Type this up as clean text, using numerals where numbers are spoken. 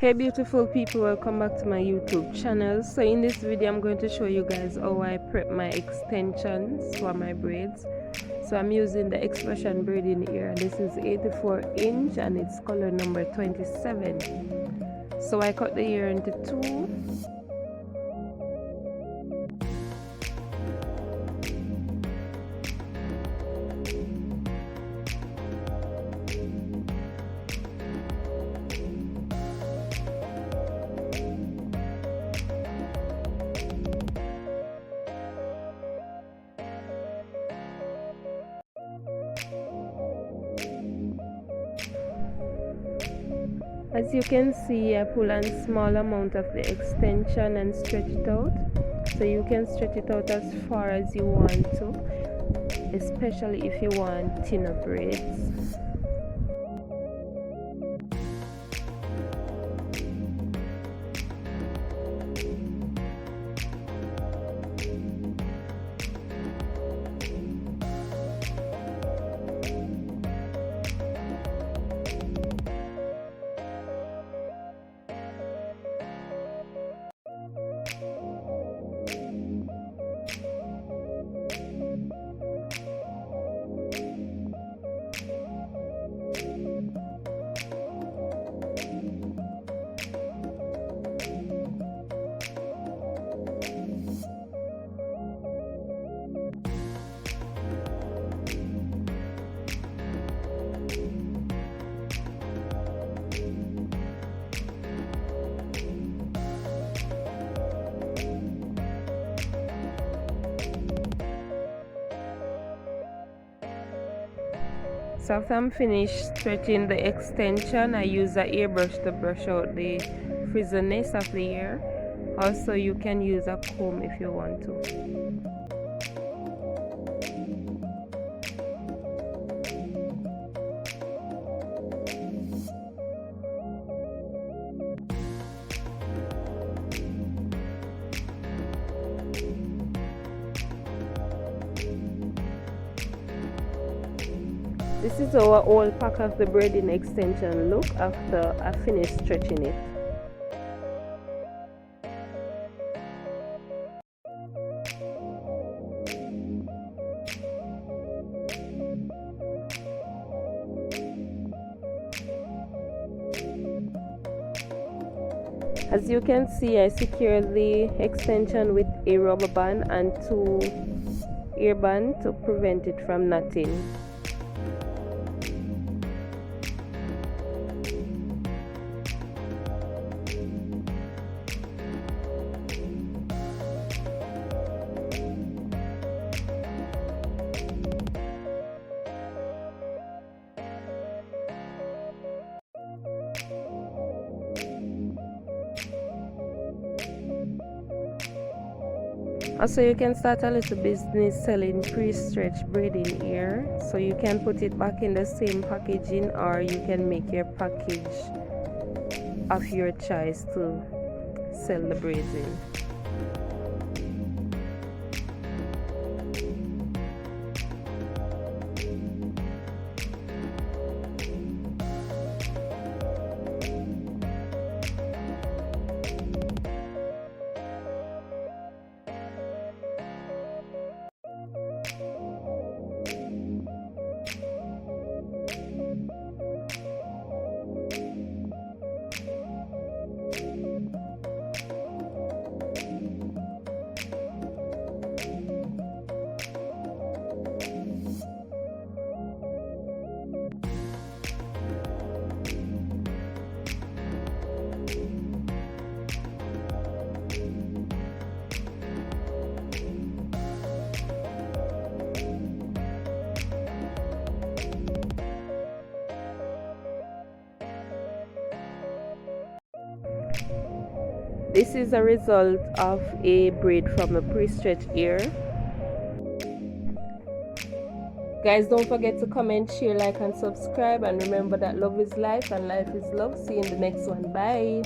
Hey beautiful people, welcome back to my YouTube channel. So in this video I'm going to show you guys how I prep my extensions for my braids. So I'm using the expression braiding here, and this is 84 inch and it's color number 27. So I cut the ear into two. As you can see, I pull a small amount of the extension and stretch it out. So you can stretch it out as far as you want to, especially if you want thinner braids. So after I'm finished stretching the extension, I use a hairbrush to brush out the frizziness of the hair. Also, you can use a comb if you want to. This is how a whole pack of the braiding extension look after I finish stretching it. As you can see, I secured the extension with a rubber band and two ear bands to prevent it from knotting. Also, you can start a little business selling pre-stretched braiding here. So you can put it back in the same packaging, or you can make your package of your choice to sell the braids in. This is a result of a braid from a pre-stretched ear. Guys, don't forget to comment, share, like and subscribe, and remember that love is life and life is love. See you in the next one. Bye.